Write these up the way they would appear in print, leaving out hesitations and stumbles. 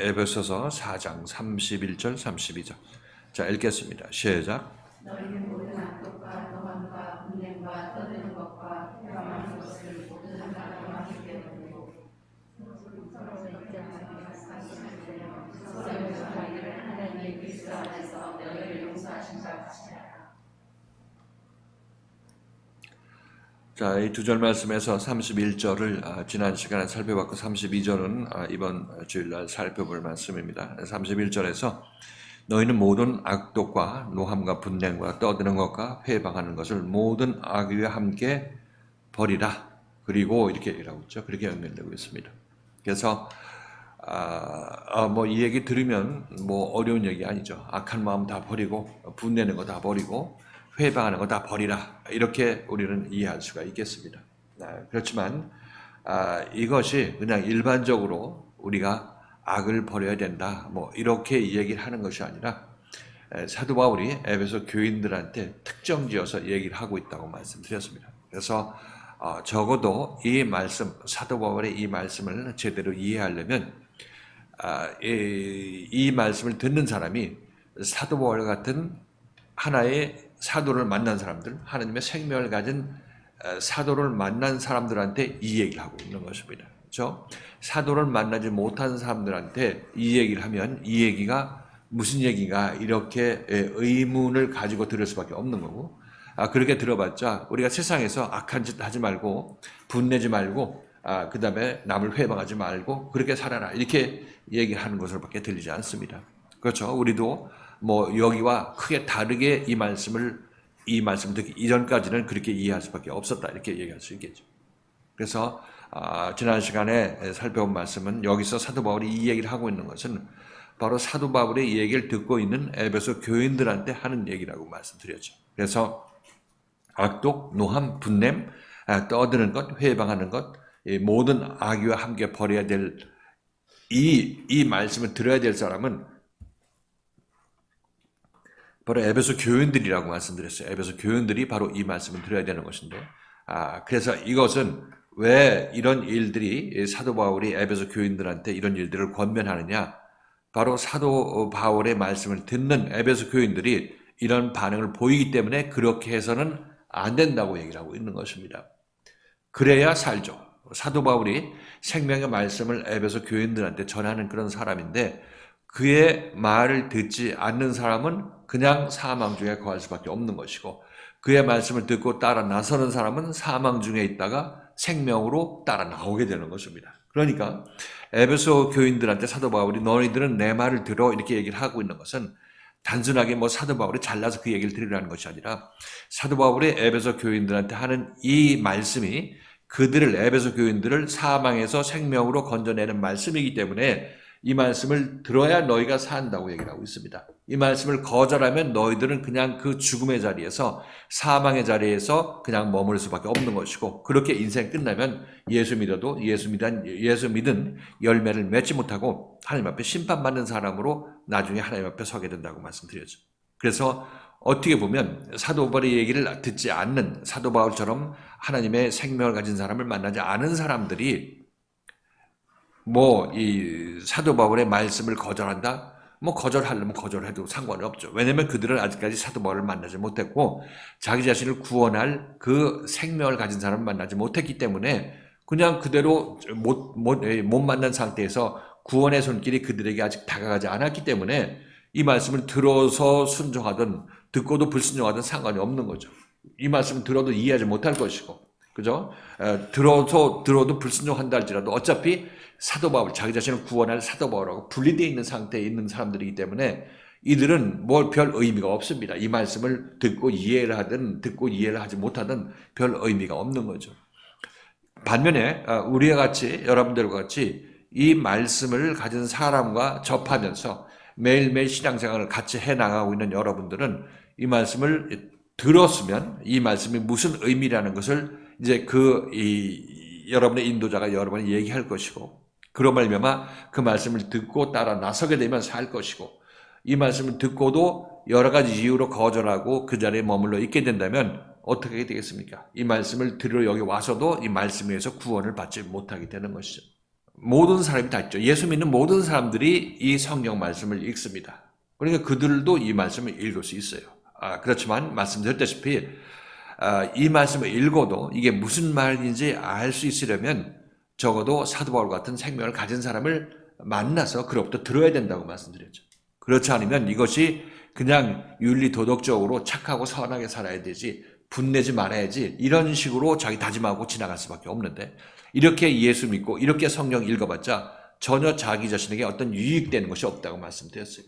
에베소서 4장 31절 32절. 자, 읽겠습니다. 시작. 너희는 모든 악독과 노함과 분냄과 떠드는 것과 폐방하는 것을 모든 사람과 하기 때문에 서로에서 자기를 하나님의 그리스도 안에서 너희를 용서하신 바 같으니라. 자, 이 두 절 말씀에서 31절을 지난 시간에 살펴봤고 32절은 이번 주일날 살펴볼 말씀입니다. 31절에서 너희는 모든 악독과 노함과 분냄과 떠드는 것과 회방하는 것을 모든 악의와 함께 버리라. 그리고 이렇게 얘기하고 있죠. 그렇게 연결되고 있습니다. 그래서 이 얘기 들으면 어려운 얘기 아니죠. 악한 마음 다 버리고 분내는 거 다 버리고 회방하는 거 다 버리라. 이렇게 우리는 이해할 수가 있겠습니다. 그렇지만 이것이 그냥 일반적으로 우리가 악을 버려야 된다. 이렇게 얘기를 하는 것이 아니라 사도 바울이 에베소 교인들한테 특정지어서 얘기를 하고 있다고 말씀드렸습니다. 그래서 적어도 이 말씀, 사도 바울의 이 말씀을 제대로 이해하려면 이 말씀을 듣는 사람이 사도 바울 같은 하나의 사도를 만난 사람들, 하나님의 생명을 가진 사도를 만난 사람들한테 이 얘기를 하고 있는 것입니다. 그렇죠? 사도를 만나지 못한 사람들한테 이 얘기를 하면 이 얘기가 무슨 얘기가 이렇게 의문을 가지고 들을 수밖에 없는 거고, 그렇게 들어봤자 우리가 세상에서 악한 짓 하지 말고 분내지 말고 그 다음에 남을 회방하지 말고 그렇게 살아라 이렇게 얘기하는 것으로밖에 들리지 않습니다. 그렇죠? 우리도 여기와 크게 다르게 이 말씀을 듣기 이전까지는 그렇게 이해할 수밖에 없었다 이렇게 얘기할 수 있겠죠. 그래서 지난 시간에 살펴본 말씀은 여기서 사도 바울이 이 얘기를 하고 있는 것은 바로 사도 바울의 이 얘기를 듣고 있는 에베소 교인들한테 하는 얘기라고 말씀드렸죠. 그래서 악독, 노함, 분냄, 떠드는 것, 회방하는 것, 모든 악의와 함께 버려야 될 이 말씀을 들어야 될 사람은 바로 에베소 교인들이라고 말씀드렸어요. 에베소 교인들이 바로 이 말씀을 들어야 되는 것인데, 그래서 이것은 왜 이런 일들이 사도 바울이 에베소 교인들한테 이런 일들을 권면하느냐? 바로 사도 바울의 말씀을 듣는 에베소 교인들이 이런 반응을 보이기 때문에 그렇게 해서는 안 된다고 얘기를 하고 있는 것입니다. 그래야 살죠. 사도 바울이 생명의 말씀을 에베소 교인들한테 전하는 그런 사람인데 그의 말을 듣지 않는 사람은 그냥 사망 중에 거할 수밖에 없는 것이고 그의 말씀을 듣고 따라 나서는 사람은 사망 중에 있다가 생명으로 따라 나오게 되는 것입니다. 그러니까 에베소 교인들한테 사도 바울이 너희들은 내 말을 들어 이렇게 얘기를 하고 있는 것은 단순하게 사도 바울이 잘나서 그 얘기를 들으라는 것이 아니라 사도 바울이 에베소 교인들한테 하는 이 말씀이 그들을 에베소 교인들을 사망에서 생명으로 건져내는 말씀이기 때문에 이 말씀을 들어야 너희가 산다고 얘기를 하고 있습니다. 이 말씀을 거절하면 너희들은 그냥 그 죽음의 자리에서 사망의 자리에서 그냥 머물 수밖에 없는 것이고 그렇게 인생 끝나면 예수 믿어도 예수 믿은 열매를 맺지 못하고 하나님 앞에 심판받는 사람으로 나중에 하나님 앞에 서게 된다고 말씀드렸죠. 그래서 어떻게 보면 사도 바울의 얘기를 듣지 않는 사도 바울처럼 하나님의 생명을 가진 사람을 만나지 않은 사람들이 이 사도 바울의 말씀을 거절한다? 거절하려면 거절해도 상관이 없죠. 왜냐면 그들은 아직까지 사도 바울을 만나지 못했고 자기 자신을 구원할 그 생명을 가진 사람을 만나지 못했기 때문에 그냥 그대로 못 만난 상태에서 구원의 손길이 그들에게 아직 다가가지 않았기 때문에 이 말씀을 들어서 순종하든 듣고도 불순종하든 상관이 없는 거죠. 이 말씀을 들어도 이해하지 못할 것이고, 그죠? 들어도 불순종한다 할지라도 어차피 사도 바울, 자기 자신을 구원할 사도 바울하고 분리되어 있는 상태에 있는 사람들이기 때문에 이들은 별 의미가 없습니다. 이 말씀을 듣고 이해를 하든 듣고 이해를 하지 못하든 별 의미가 없는 거죠. 반면에 우리와 같이 여러분들과 같이 이 말씀을 가진 사람과 접하면서 매일매일 신앙생활을 같이 해나가고 있는 여러분들은 이 말씀을 들었으면 이 말씀이 무슨 의미라는 것을 이제 여러분의 인도자가 여러분이 얘기할 것이고 그런 말미암아 그 말씀을 듣고 따라 나서게 되면 살 것이고 이 말씀을 듣고도 여러 가지 이유로 거절하고 그 자리에 머물러 있게 된다면 어떻게 되겠습니까? 이 말씀을 들으러 여기 와서도 이 말씀에 의해서 구원을 받지 못하게 되는 것이죠. 모든 사람이 다 있죠. 예수 믿는 모든 사람들이 이 성경 말씀을 읽습니다. 그러니까 그들도 이 말씀을 읽을 수 있어요. 그렇지만 말씀드렸다시피 이 말씀을 읽어도 이게 무슨 말인지 알 수 있으려면 적어도 사도 바울 같은 생명을 가진 사람을 만나서 그로부터 들어야 된다고 말씀드렸죠. 그렇지 않으면 이것이 그냥 윤리 도덕적으로 착하고 선하게 살아야 되지, 분내지 말아야지, 이런 식으로 자기 다짐하고 지나갈 수밖에 없는데, 이렇게 예수 믿고 이렇게 성경 읽어봤자 전혀 자기 자신에게 어떤 유익되는 것이 없다고 말씀드렸어요.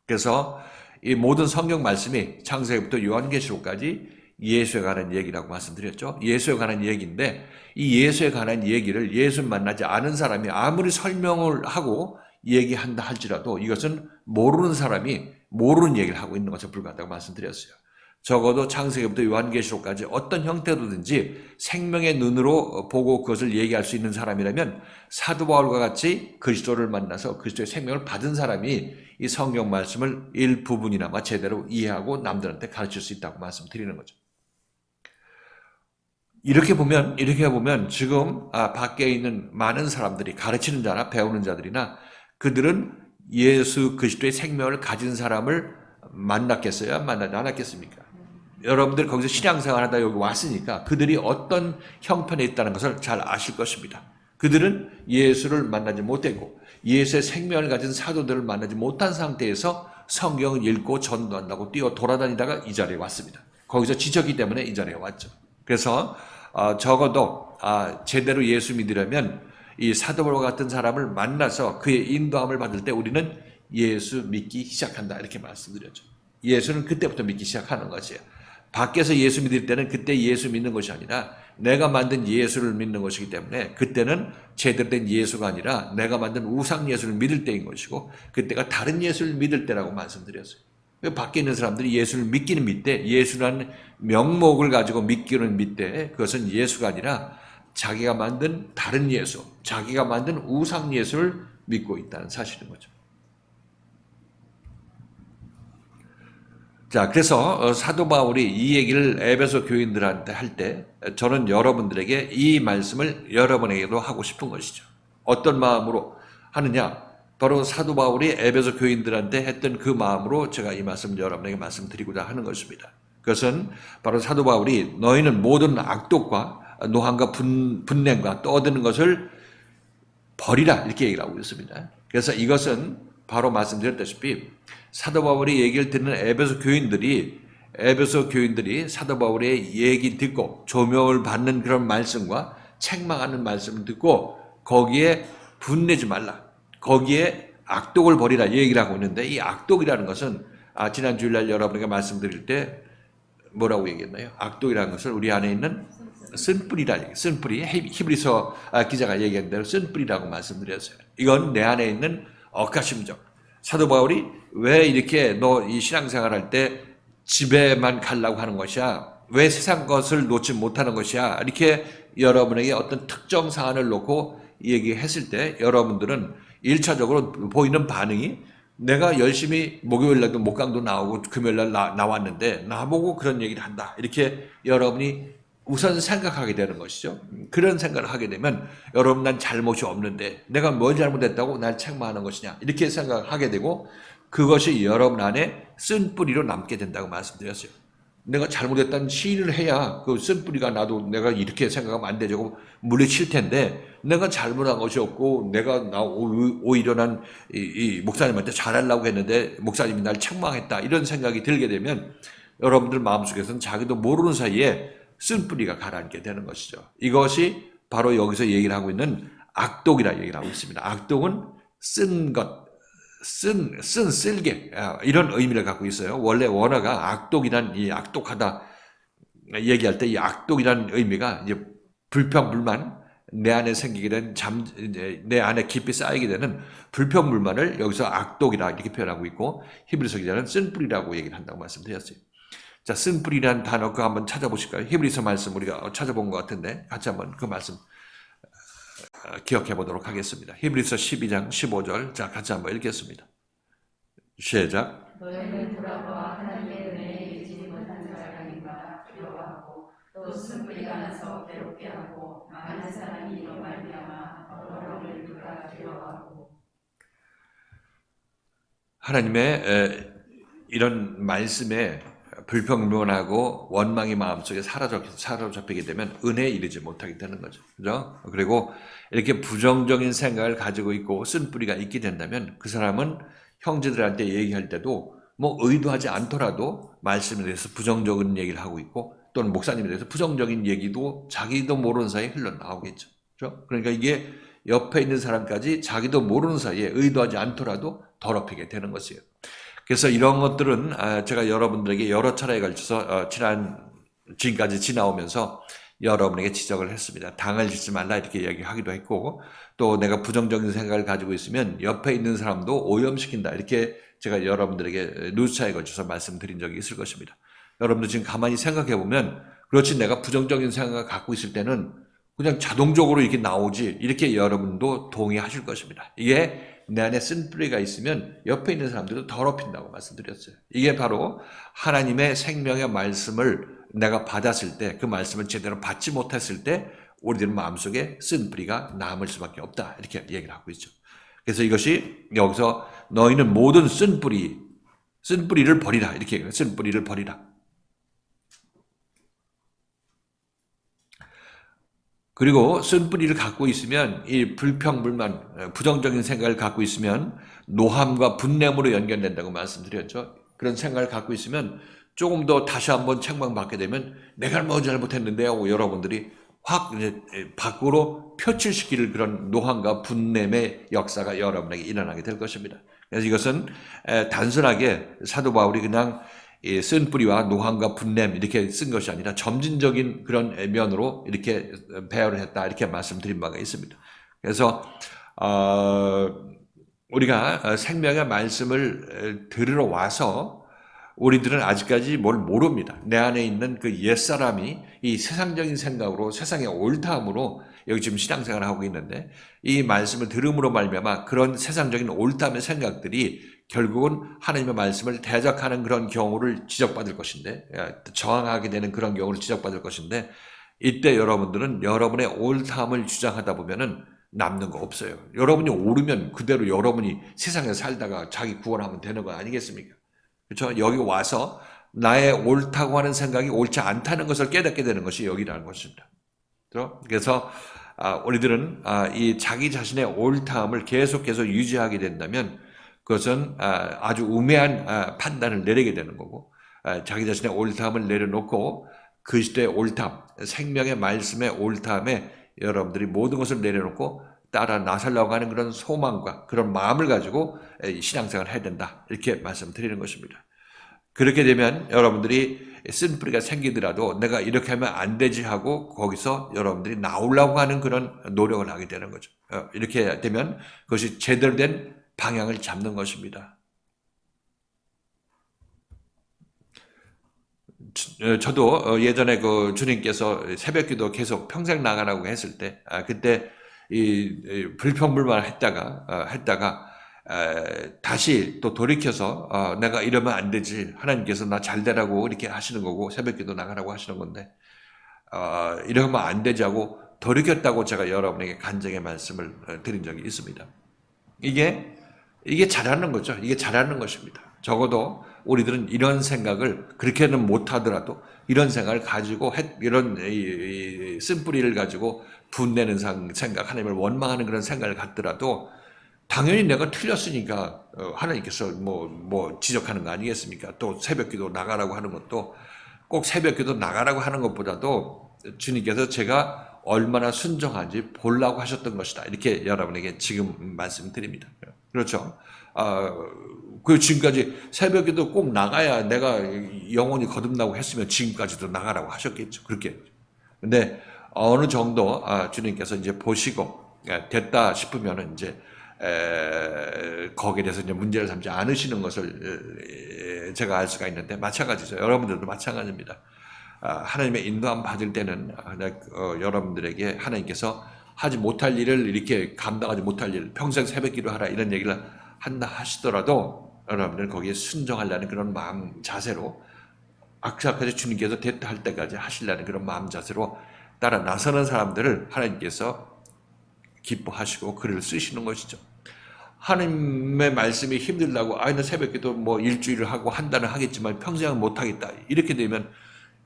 그래서 이 모든 성경 말씀이 창세기부터 요한계시록까지 예수에 관한 얘기라고 말씀드렸죠. 예수에 관한 얘기인데, 이 예수에 관한 얘기를 예수 만나지 않은 사람이 아무리 설명을 하고 얘기한다 할지라도 이것은 모르는 사람이 모르는 얘기를 하고 있는 것에 불과하다고 말씀드렸어요. 적어도 창세기부터 요한계시록까지 어떤 형태로든지 생명의 눈으로 보고 그것을 얘기할 수 있는 사람이라면 사도 바울과 같이 그리스도를 만나서 그리스도의 생명을 받은 사람이 이 성경 말씀을 일부분이나마 제대로 이해하고 남들한테 가르칠 수 있다고 말씀드리는 거죠. 이렇게 보면 지금 밖에 있는 많은 사람들이 가르치는 자나 배우는 자들이나 그들은 예수 그리스도의 생명을 가진 사람을 만났겠어요? 만나지 않았겠습니까? 여러분들 거기서 신앙생활 하다 여기 왔으니까 그들이 어떤 형편에 있다는 것을 잘 아실 것입니다. 그들은 예수를 만나지 못했고 예수의 생명을 가진 사도들을 만나지 못한 상태에서 성경을 읽고 전도한다고 뛰어 돌아다니다가 이 자리에 왔습니다. 거기서 지쳤기 때문에 이 자리에 왔죠. 그래서 적어도 제대로 예수 믿으려면 이 사도 바울 같은 사람을 만나서 그의 인도함을 받을 때 우리는 예수 믿기 시작한다 이렇게 말씀드렸죠. 예수는 그때부터 믿기 시작하는 것이에요. 밖에서 예수 믿을 때는 그때 예수 믿는 것이 아니라 내가 만든 예수를 믿는 것이기 때문에 그때는 제대로 된 예수가 아니라 내가 만든 우상 예수를 믿을 때인 것이고 그때가 다른 예수를 믿을 때라고 말씀드렸어요. 밖에 있는 사람들이 예수를 믿기는 믿되 예수라는 명목을 가지고 믿기는 믿되 그것은 예수가 아니라 자기가 만든 다른 예수, 자기가 만든 우상 예수를 믿고 있다는 사실인 거죠. 자, 그래서 사도 바울이 이 얘기를 에베소 교인들한테 할 때 저는 여러분들에게 이 말씀을 여러분에게도 하고 싶은 것이죠. 어떤 마음으로 하느냐? 바로 사도 바울이 에베소 교인들한테 했던 그 마음으로 제가 이 말씀을 여러분에게 말씀드리고자 하는 것입니다. 그것은 바로 사도 바울이 너희는 모든 악독과 노함과 분냄과 떠드는 것을 버리라 이렇게 얘기를 하고 있습니다. 그래서 이것은 바로 말씀드렸다시피 사도 바울이 얘기를 듣는 에베소 교인들이 사도 바울의 얘기 듣고 조명을 받는 그런 말씀과 책망하는 말씀을 듣고 거기에 분내지 말라. 거기에 악독을 버리라 얘기를 하고 있는데 이 악독이라는 것은 지난 주일날 여러분에게 말씀드릴 때 뭐라고 얘기했나요? 악독이라는 것을 우리 안에 있는 쓴뿌리라 얘기. 쓴뿌리. 히브리서 기자가 얘기한 대로 쓴뿌리라고 말씀드렸어요. 이건 내 안에 있는 억하심적. 사도 바울이 왜 이렇게 너 이 신앙생활 할 때 집에만 가려고 하는 것이야? 왜 세상 것을 놓지 못하는 것이야? 이렇게 여러분에게 어떤 특정 사안을 놓고 얘기했을 때 여러분들은 1차적으로 보이는 반응이 내가 열심히 목요일날도 목강도 나오고 금요일날 나왔는데 나보고 그런 얘기를 한다. 이렇게 여러분이 우선 생각하게 되는 것이죠. 그런 생각을 하게 되면 여러분 난 잘못이 없는데 내가 뭘 잘못했다고 날 책망하는 것이냐 이렇게 생각하게 되고 그것이 여러분 안에 쓴뿌리로 남게 된다고 말씀드렸어요. 내가 잘못했다는 시인을 해야 그 쓴뿌리가 나도 내가 이렇게 생각하면 안 되고 물리칠 텐데 내가 잘못한 것이 없고 내가 오히려 난 이 목사님한테 잘하려고 했는데 목사님이 날 책망했다 이런 생각이 들게 되면 여러분들 마음속에서는 자기도 모르는 사이에 쓴뿌리가 가라앉게 되는 것이죠. 이것이 바로 여기서 얘기를 하고 있는 악독이라 얘기를 하고 있습니다. 악독은 쓴 것, 쓸개 이런 의미를 갖고 있어요. 원래 원어가 악독이란 이 악독하다 얘기할 때 이 악독이란 의미가 이제 불평불만 내 안에 생기게 된 내 안에 깊이 쌓이게 되는 불평불만을 여기서 악독이라 이렇게 표현하고 있고 히브리서 기자는 쓴뿌리라고 얘기를 한다고 말씀드렸어요. 자, 쓴뿌리라는 단어 그거 한번 찾아보실까요? 히브리서 말씀 우리가 찾아본 것 같은데 같이 한번 그 말씀 기억해 보도록 하겠습니다. 히브리서 12장 15절 자 같이 한번 읽겠습니다. 시작. 너희는 돌아와 하나님의 은혜에 이르지 못한 자가 아닌가 두려워하고 또 쓴뿌리가 나서 괴롭게 하고 많은 사람이 이로 말미암아 내가 두려워하고 하나님의 이런 말씀에 불평불만하고 원망이 마음속에 사로잡히게 되면 은혜에 이르지 못하게 되는 거죠. 그죠? 그리고 이렇게 부정적인 생각을 가지고 있고 쓴뿌리가 있게 된다면 그 사람은 형제들한테 얘기할 때도 뭐 의도하지 않더라도 말씀에 대해서 부정적인 얘기를 하고 있고 또는 목사님에 대해서 부정적인 얘기도 자기도 모르는 사이에 흘러나오겠죠. 그죠? 그러니까 이게 옆에 있는 사람까지 자기도 모르는 사이에 의도하지 않더라도 더럽히게 되는 것이에요. 그래서 이런 것들은 제가 여러분들에게 여러 차례에 걸쳐서 지금까지 지나오면서 여러분에게 지적을 했습니다. 당을 짓지 말라 이렇게 얘기하기도 했고 또 내가 부정적인 생각을 가지고 있으면 옆에 있는 사람도 오염시킨다 이렇게 제가 여러분들에게 누차에 걸쳐서 말씀드린 적이 있을 것입니다. 여러분들 지금 가만히 생각해 보면 그렇지 내가 부정적인 생각을 갖고 있을 때는 그냥 자동적으로 이렇게 나오지 이렇게 여러분도 동의하실 것입니다. 이게 내 안에 쓴뿌리가 있으면 옆에 있는 사람들도 더럽힌다고 말씀드렸어요. 이게 바로 하나님의 생명의 말씀을 내가 받았을 때 그 말씀을 제대로 받지 못했을 때 우리들 마음속에 쓴뿌리가 남을 수밖에 없다 이렇게 얘기를 하고 있죠. 그래서 이것이 여기서 너희는 모든 쓴뿌리를 버리라 이렇게 얘기해요. 쓴뿌리를 버리라. 그리고 쓴뿌리를 갖고 있으면 이 불평불만 부정적인 생각을 갖고 있으면 노함과 분냄으로 연결된다고 말씀드렸죠. 그런 생각을 갖고 있으면 조금 더 다시 한번 책망받게 되면 내가 뭐 잘못했는데 하고 여러분들이 확 이제 밖으로 표출시킬 그런 노함과 분냄의 역사가 여러분에게 일어나게 될 것입니다. 그래서 이것은 단순하게 사도 바울이 그냥 쓴 뿌리와 노함과 분냄 이렇게 쓴 것이 아니라 점진적인 그런 면으로 이렇게 배열을 했다 이렇게 말씀드린 바가 있습니다. 그래서 우리가 생명의 말씀을 들으러 와서 우리들은 아직까지 뭘 모릅니다. 내 안에 있는 그 옛사람이 이 세상적인 생각으로 세상의 옳다함으로 여기 지금 신앙생활을 하고 있는데 이 말씀을 들음으로 말미암아 그런 세상적인 옳다함의 생각들이 결국은 하나님의 말씀을 대적하는 그런 경우를 지적받을 것인데 저항하게 되는 그런 경우를 지적받을 것인데 이때 여러분들은 여러분의 옳다함을 주장하다 보면은 남는 거 없어요. 여러분이 옳으면 그대로 여러분이 세상에 살다가 자기 구원하면 되는 거 아니겠습니까? 그렇죠? 여기 와서 나의 옳다고 하는 생각이 옳지 않다는 것을 깨닫게 되는 것이 여기라는 것입니다. 그래서 우리들은 이 자기 자신의 옳다함을 계속해서 유지하게 된다면 그것은 아주 우매한 판단을 내리게 되는 거고 자기 자신의 옳다함을 내려놓고 그리스도의 옳다함, 생명의 말씀의 옳다함에 여러분들이 모든 것을 내려놓고 따라 나서려고 하는 그런 소망과 그런 마음을 가지고 신앙생활을 해야 된다 이렇게 말씀드리는 것입니다. 그렇게 되면 여러분들이 쓴뿌리가 생기더라도 내가 이렇게 하면 안 되지 하고 거기서 여러분들이 나오려고 하는 그런 노력을 하게 되는 거죠. 이렇게 되면 그것이 제대로 된 방향을 잡는 것입니다. 저도 예전에 그 주님께서 새벽기도 계속 평생 나가라고 했을 때 그때 이 불평불만을 했다가 다시 또 돌이켜서 내가 이러면 안 되지 하나님께서 나 잘되라고 이렇게 하시는 거고 새벽기도 나가라고 하시는 건데 이러면 안 되지 하고 돌이켰다고 제가 여러분에게 간증의 말씀을 드린 적이 있습니다. 이게 잘하는 거죠. 이게 잘하는 것입니다. 적어도 우리들은 이런 생각을 그렇게는 못하더라도 이런 생각을 가지고 이런 쓴뿌리를 가지고 분내는 생각, 하나님을 원망하는 그런 생각을 갖더라도 당연히 내가 틀렸으니까 하나님께서 뭐 지적하는 거 아니겠습니까? 또 새벽기도 나가라고 하는 것도 꼭 새벽기도 나가라고 하는 것보다도 주님께서 제가 얼마나 순종한지 보려고 하셨던 것이다. 이렇게 여러분에게 지금 말씀드립니다. 그렇죠? 그 지금까지 새벽에도 꼭 나가야 내가 영혼이 거듭나고 했으면 지금까지도 나가라고 하셨겠죠. 그렇게. 근데 어느 정도 주님께서 이제 보시고 됐다 싶으면은 이제 거기에 대해서 이제 문제를 삼지 않으시는 것을 제가 알 수가 있는데 마찬가지죠. 여러분들도 마찬가지입니다. 하나님의 인도함 받을 때는 여러분들에게 하나님께서 하지 못할 일을 이렇게 감당하지 못할 일, 평생 새벽기도 하라 이런 얘기를 한다 하시더라도 여러분들 거기에 순종하려는 그런 마음 자세로 악착같이 주님께서 됐다 할 때까지 하시려는 그런 마음 자세로 따라 나서는 사람들을 하나님께서 기뻐하시고 글을 쓰시는 것이죠. 하나님의 말씀이 힘들다고 나 새벽기도 뭐 일주일을 하고 한 달을 하겠지만 평생은 못하겠다 이렇게 되면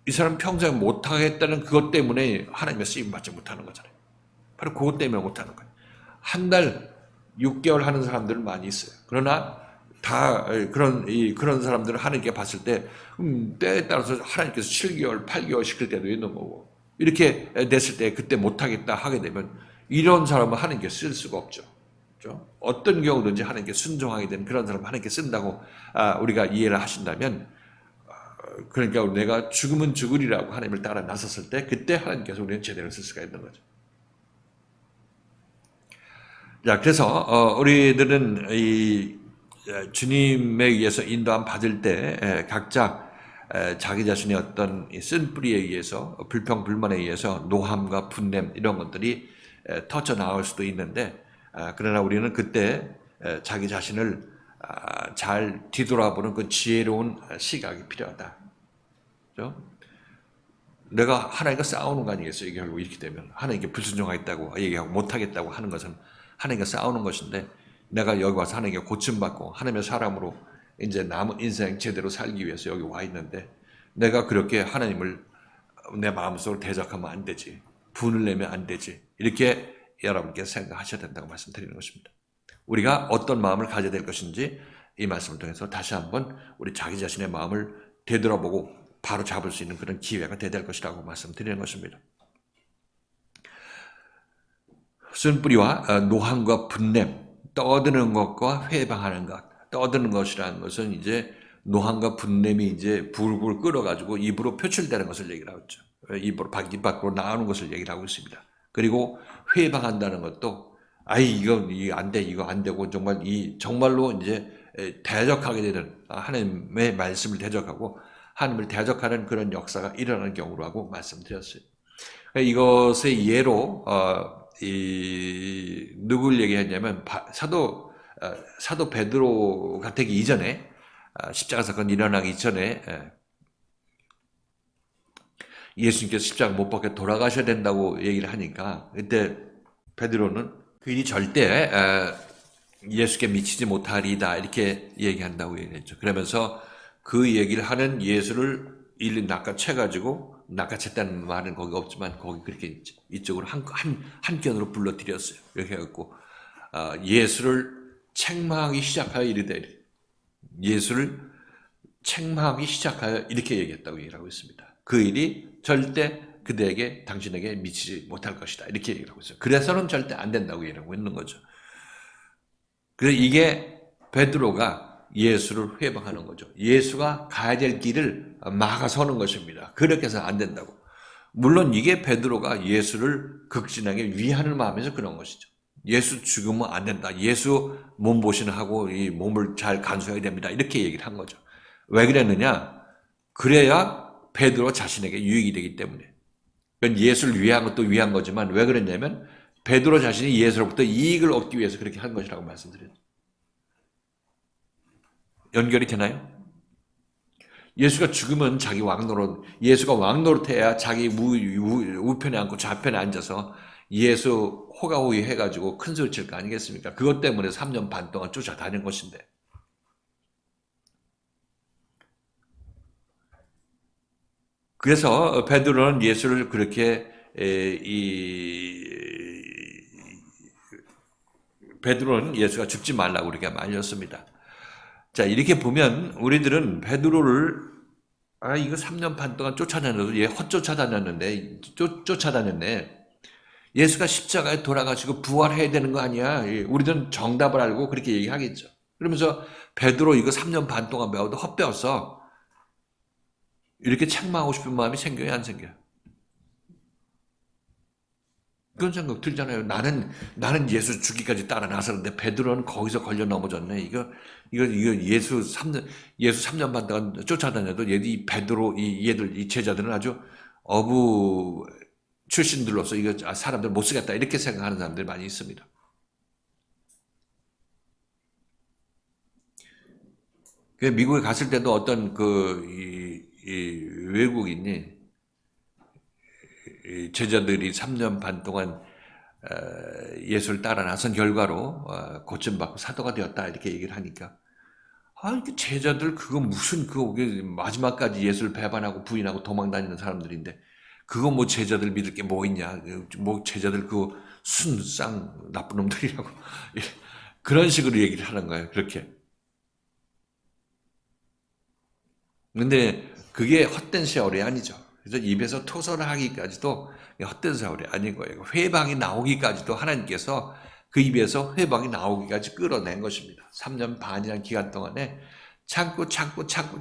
이 사람 평생 못하겠다는 그것 때문에 하나님의 쓰임 받지 못하는 거잖아요. 바로 그것 때문에 못하는 거예요. 한 달 6개월 하는 사람들은 많이 있어요. 그러나 다 그런 사람들을 하나님께 봤을 때 때에 따라서 하나님께서 7개월, 8개월 시킬 때도 있는 거고 이렇게 됐을 때 그때 못하겠다 하게 되면 이런 사람은 하나님께 쓸 수가 없죠. 그렇죠? 어떤 경우든지 하나님께 순종하게 되는 그런 사람 하나님께 쓴다고 우리가 이해를 하신다면 그러니까 내가 죽으면 죽으리라고 하나님을 따라 나섰을 때 그때 하나님께서 우리는 제대로 쓸 수가 있는 거죠. 자, 그래서 우리들은 이 주님에 의해서 인도함 받을 때 각자 자기 자신의 어떤 쓴뿌리에 의해서 불평불만에 의해서 노함과 분냄 이런 것들이 터져 나올 수도 있는데 그러나 우리는 그때 자기 자신을 잘 뒤돌아보는 그 지혜로운 시각이 필요하다. 그렇죠? 내가 하나님과 싸우는 거 아니겠어요? 이게 결국 이렇게 되면 하나님께 불순종하겠다고 얘기하고 못하겠다고 하는 것은 하나님과 싸우는 것인데 내가 여기 와서 하나님께 고침받고 하나님의 사람으로 이제 남은 인생 제대로 살기 위해서 여기 와 있는데 내가 그렇게 하나님을 내 마음속으로 대적하면 안 되지. 분을 내면 안 되지. 이렇게 여러분께서 생각하셔야 된다고 말씀드리는 것입니다. 우리가 어떤 마음을 가져야 될 것인지 이 말씀을 통해서 다시 한번 우리 자기 자신의 마음을 되돌아보고 바로 잡을 수 있는 그런 기회가 되야 될 것이라고 말씀드리는 것입니다. 쓴뿌리와 노함과 분냄, 떠드는 것과 회방하는 것. 떠드는 것이라는 것은 이제 노함과 분냄이 이제 불불 끓어가지고 입으로 표출되는 것을 얘기를 하죠. 입 밖으로 나오는 것을 얘기를 하고 있습니다. 그리고 회방한다는 것도 이거 안 돼, 이거 안 되고 정말로 이제 대적하게 되는 하나님의 말씀을 대적하고 하나님을 대적하는 그런 역사가 일어나는 경우라고 말씀드렸어요. 이것의 예로 누굴 얘기했냐면 사도 베드로가 되기 이전에 십자가 사건 일어나기 이전에 예수님께서 십자가 못 박혀 돌아가셔야 된다고 얘기를 하니까 그때 베드로는 그 일이 절대 예수께 미치지 못하리다 이렇게 얘기한다고 얘기했죠. 그러면서 그 얘기를 하는 예수를 일일이 낚아채가지고 낚아챘다는 말은 거기 없지만 거기 그렇게 이쪽으로 한 견으로 불러들였어요. 이렇게 해갖고 예수를 책망하기 시작하여 이르되 예수를 책망하기 시작하여 이렇게 얘기했다고 얘기를 하고 있습니다. 그 일이 절대 그대에게 당신에게 미치지 못할 것이다 이렇게 얘기를 하고 있어요. 그래서는 절대 안 된다고 얘기를 하고 있는 거죠. 그래서 이게 베드로가 예수를 회방하는 거죠. 예수가 가야 될 길을 막아서는 것입니다. 그렇게 해서 안 된다고. 물론 이게 베드로가 예수를 극진하게 위하는 마음에서 그런 것이죠. 예수 죽으면 안 된다. 예수 몸보신하고 이 몸을 잘 간수해야 됩니다. 이렇게 얘기를 한 거죠. 왜 그랬느냐? 그래야 베드로 자신에게 유익이 되기 때문에. 그건 예수를 위한 것도 위한 거지만 왜 그랬냐면 베드로 자신이 예수로부터 이익을 얻기 위해서 그렇게 한 것이라고 말씀드렸죠. 연결이 되나요? 예수가 죽으면 자기 왕노릇, 예수가 왕노릇해야 자기 우편에 앉고 좌편에 앉아서 예수 호가호위 해가지고 큰 소리 칠 거 아니겠습니까? 그것 때문에 3년 반 동안 쫓아다닌 것인데. 그래서 베드로는 예수를 그렇게 베드로는 예수가 죽지 말라고 그렇게 말렸습니다. 자, 이렇게 보면 우리들은 베드로를 이거 3년 반 동안 쫓아다녀도 얘 헛쫓아다녔는데 쫓아다녔네. 예수가 십자가에 돌아가시고 부활해야 되는 거 아니야. 우리는 정답을 알고 그렇게 얘기하겠죠. 그러면서 베드로 이거 3년 반 동안 배워도 헛배웠어. 이렇게 책망하고 싶은 마음이 생겨요, 안 생겨요? 그런 생각 들잖아요. 나는 예수 죽기까지 따라 나서는데 베드로는 거기서 걸려 넘어졌네. 이거 예수 3년 반 동안 쫓아다녀도 이 베드로 이 제자들은 아주 어부 출신들로서 이거 사람들 못 쓰겠다 이렇게 생각하는 사람들이 많이 있습니다. 미국에 갔을 때도 어떤 외국인이 제자들이 3년 반 동안 예수를 따라 나선 결과로 고침받고 사도가 되었다 이렇게 얘기를 하니까 그 제자들 그거 무슨 마지막까지 예수를 배반하고 부인하고 도망다니는 사람들인데 그거 뭐 제자들 믿을 게 뭐 있냐 뭐 제자들 그 순쌍 나쁜 놈들이라고 그런 식으로 얘기를 하는 거예요. 그렇게. 근데 그게 헛된 세월이 아니죠. 그래서 입에서 토설을 하기까지도 헛된 세월이 아닌 거예요. 회방이 나오기까지도 하나님께서 그 입에서 회방이 나오기까지 끌어낸 것입니다. 3년 반이라는 기간 동안에